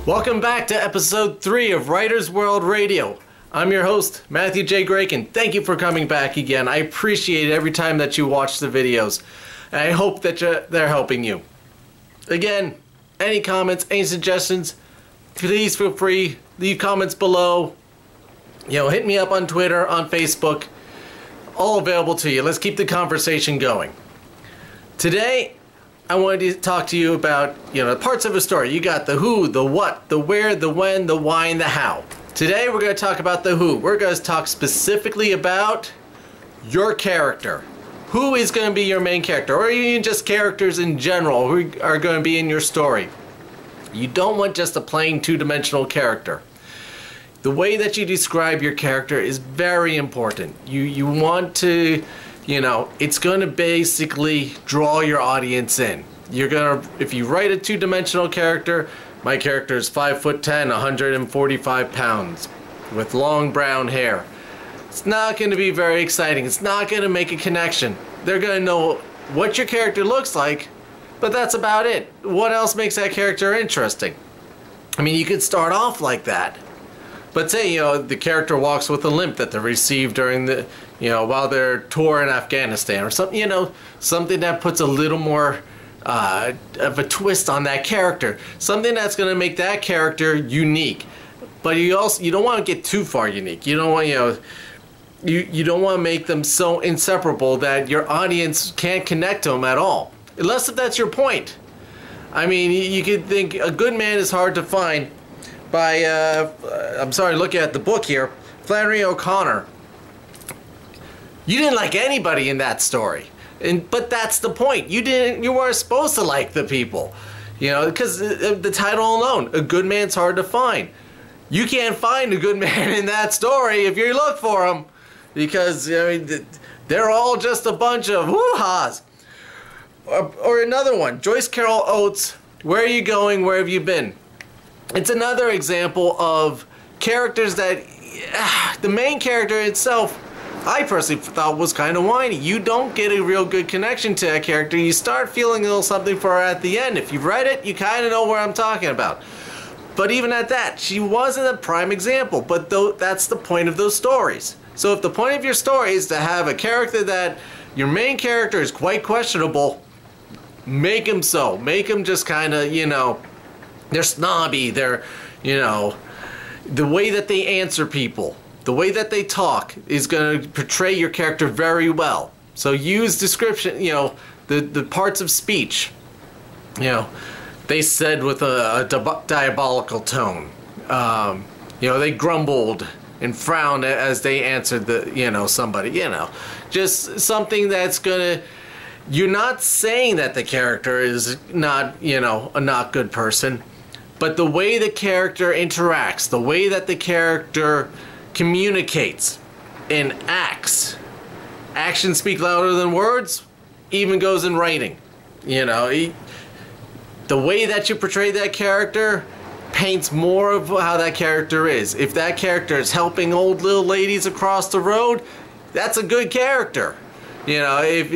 Welcome back to episode 3 of Writer's World Radio. I'm your host, Matthew J. Graken. Thank you for coming back again. I appreciate it every time that you watch the videos. And I hope that they're helping you. Again, any comments, any suggestions, please feel free. Leave comments below. Hit me up on Twitter, on Facebook. All available to you. Let's keep the conversation going. Today, I wanted to talk to you about, parts of a story. You got the who, the what, the where, the when, the why, and the how. Today, we're going to talk about the who. We're going to talk specifically about your character. Who is going to be your main character, or even just characters in general who are going to be in your story. You don't want just a plain two-dimensional character. The way that you describe your character is very important. You want to, it's going to basically draw your audience in. If you write a two-dimensional character, my character is 5'10", 145 pounds, with long brown hair. It's not going to be very exciting. It's not going to make a connection. They're going to know what your character looks like, but that's about it. What else makes that character interesting? I mean, you could start off like that. But say, the character walks with a limp that they received during the, while they're tour in Afghanistan, or something, something that puts a little more of a twist on that character. Something that's going to make that character unique. But you don't want to get too far unique. You don't want, you don't want to make them so inseparable that your audience can't connect to them at all. Unless if that's your point. I mean, you could think a good man is hard to find by, looking at the book here, Flannery O'Connor. You didn't like anybody in that story. But that's the point. You weren't supposed to like the people. Because the title alone, a good man's hard to find. You can't find a good man in that story if you look for him. Because, they're all just a bunch of hoo-has. Or another one, Joyce Carol Oates, Where Are You Going, Where Have You Been? It's another example of characters that the main character itself, I personally thought was kind of whiny. You don't get a real good connection to that character. You start feeling a little something for her at the end. If you've read it, you kind of know where I'm talking about. But even at that, she wasn't a prime example. But that's the point of those stories. So if the point of your story is to have a character that your main character is quite questionable, make him so. Make him just kind of, they're snobby, they're, the way that they answer people, the way that they talk is going to portray your character very well. So use description, the parts of speech, they said with a diabolical tone. They grumbled and frowned as they answered somebody, just something that's going to, you're not saying that the character is not, a not good person. But the way the character interacts, the way that the character communicates and acts, actions speak louder than words, even goes in writing. The way that you portray that character paints more of how that character is. If that character is helping old little ladies across the road, that's a good character. If,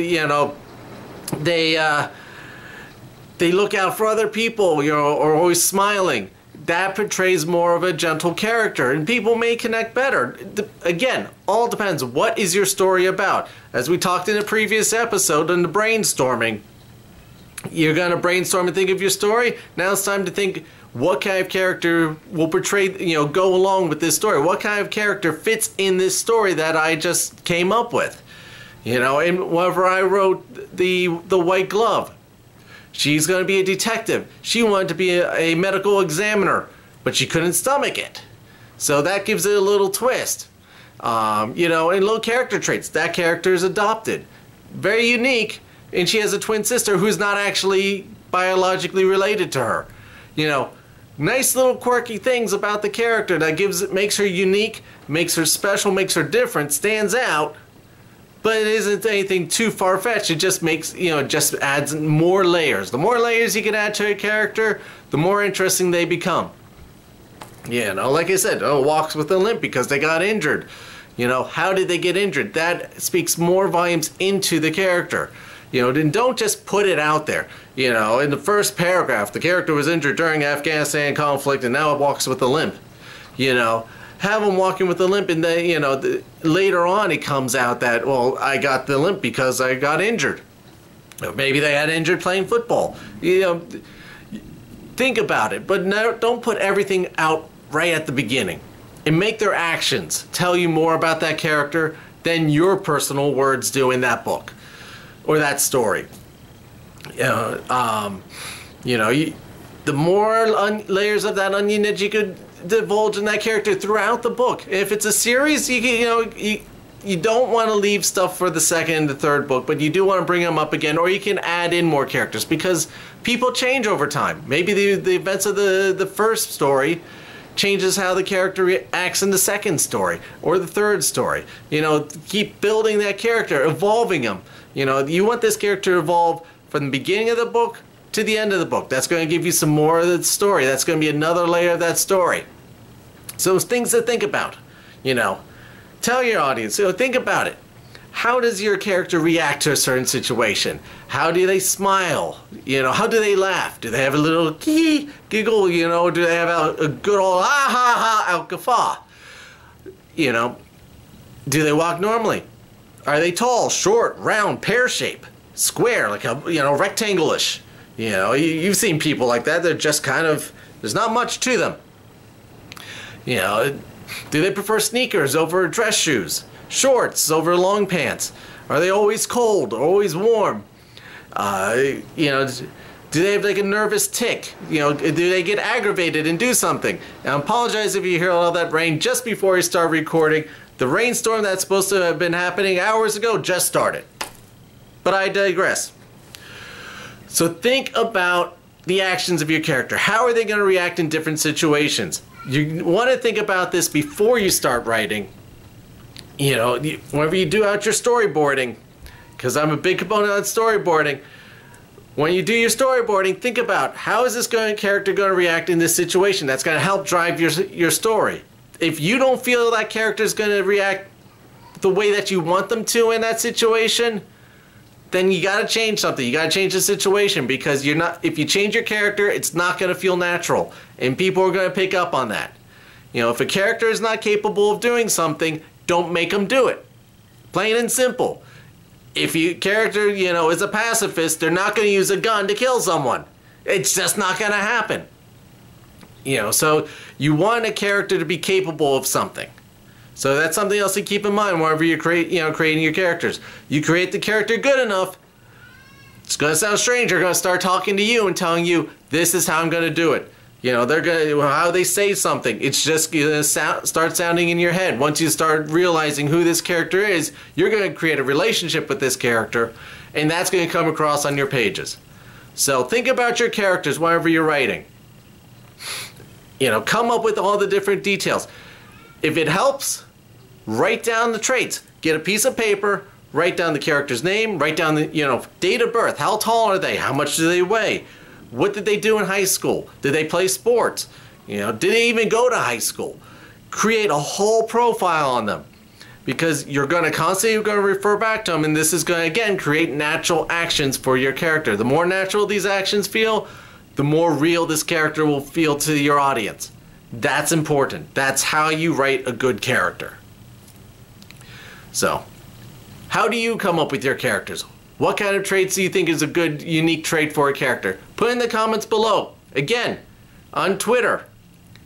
they look out for other people, or always smiling. That portrays more of a gentle character, and people may connect better. Again, all depends. What is your story about? As we talked in a previous episode in the brainstorming, you're going to brainstorm and think of your story. Now it's time to think, what kind of character will portray, go along with this story? What kind of character fits in this story that I just came up with? And whenever I wrote the White Glove, she's going to be a detective. She wanted to be a medical examiner, but she couldn't stomach it. So that gives it a little twist. And little character traits. That character is adopted. Very unique, and she has a twin sister who's not actually biologically related to her. Nice little quirky things about the character that makes her unique, makes her special, makes her different, stands out. But it isn't anything too far-fetched. It just makes, just adds more layers. The more layers you can add to a character, the more interesting they become. Like I said, walks with a limp because they got injured. How did they get injured? That speaks more volumes into the character. You know, then don't just put it out there. You know, in the first paragraph, the character was injured during Afghanistan conflict and now it walks with a limp. You know, have him walking with a limp, and then, you know, later on it comes out that, well, I got the limp because I got injured. Or maybe they had injured playing football. You know, think about it, but no, don't put everything out right at the beginning. And make their actions tell you more about that character than your personal words do in that book or that story. You know, the more layers of that onion that you could divulge in that character throughout the book. If it's a series, you don't want to leave stuff for the second and the third book, but you do want to bring them up again, or you can add in more characters because people change over time. Maybe the events of the first story changes how the character acts in the second story or the third story. You know, keep building that character, evolving them. You know, you want this character to evolve from the beginning of the book to the end of the book. That's going to give you some more of the story. That's going to be another layer of that story. So things to think about. You know, tell your audience, you know, think about it. How does your character react to a certain situation? How do they smile? You know, how do they laugh? Do they have a little giggle? You know, do they have a good old ah ha ha out guffaw? You know, do they walk normally? Are they tall, short, round, pear shape, square, like a, you know, rectangle-ish? You know, you've seen people like that. They're just kind of, there's not much to them. You know, do they prefer sneakers over dress shoes? Shorts over long pants? Are they always cold, always warm? You know, do they have like a nervous tick? You know, do they get aggravated and do something? Now, I apologize if you hear all that rain just before I start recording. The rainstorm that's supposed to have been happening hours ago just started. But I digress. So think about the actions of your character. How are they going to react in different situations? You want to think about this before you start writing. You know, whenever you do out your storyboarding, because I'm a big component on storyboarding, when you do your storyboarding, think about how is this character going to react in this situation. That's going to help drive your story. If you don't feel that character is going to react the way that you want them to in that situation, then you got to change something. You got to change the situation, because you're not. If you change your character, it's not going to feel natural, and people are going to pick up on that. You know, if a character is not capable of doing something, don't make them do it. Plain and simple. If your character, you know, is a pacifist, they're not going to use a gun to kill someone. It's just not going to happen. You know, so you want a character to be capable of something. So that's something else to keep in mind whenever you're creating your characters. You create the character good enough, it's going to sound strange. They're going to start talking to you and telling you, this is how I'm going to do it. You know, they're going to, how they say something, it's just going to start sounding in your head. Once you start realizing who this character is, you're going to create a relationship with this character, and that's going to come across on your pages. So think about your characters whenever you're writing. You know, come up with all the different details. If it helps, write down the traits. Get a piece of paper, write down the character's name, write down the, you know, date of birth. How tall are they? How much do they weigh? What did they do in high school? Did they play sports? You know, did they even go to high school? Create a whole profile on them, because you're going to constantly refer back to them, and this is going to, again, create natural actions for your character. The more natural these actions feel, the more real this character will feel to your audience. That's important. That's how you write a good character. So, how do you come up with your characters? What kind of traits do you think is a good, unique trait for a character? Put in the comments below. Again, on Twitter,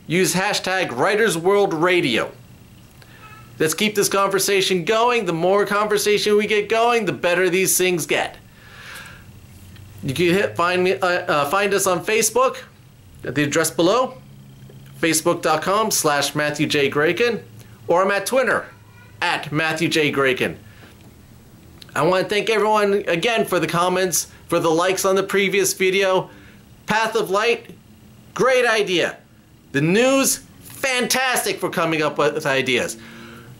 use hashtag WritersWorldRadio. Let's keep this conversation going. The more conversation we get going, the better these things get. You can find us on Facebook at the address below, facebook.com/MatthewJGraken, or I'm at Twitter at MatthewJGraken. I want to thank everyone again for the comments, for the likes on the previous video. Path of Light, great idea. The news, fantastic for coming up with ideas.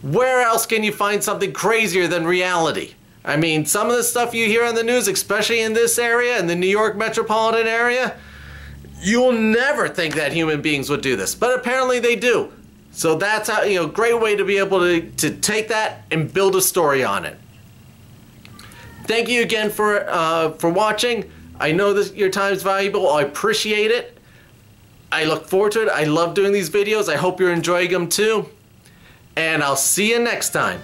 Where else can you find something crazier than reality? I mean, some of the stuff you hear on the news, especially in this area, in the New York metropolitan area, you'll never think that human beings would do this, but apparently they do. So that's how, great way to be able to take that and build a story on it. Thank you again for watching. I know that your time is valuable. I appreciate it. I look forward to it. I love doing these videos. I hope you're enjoying them too. And I'll see you next time.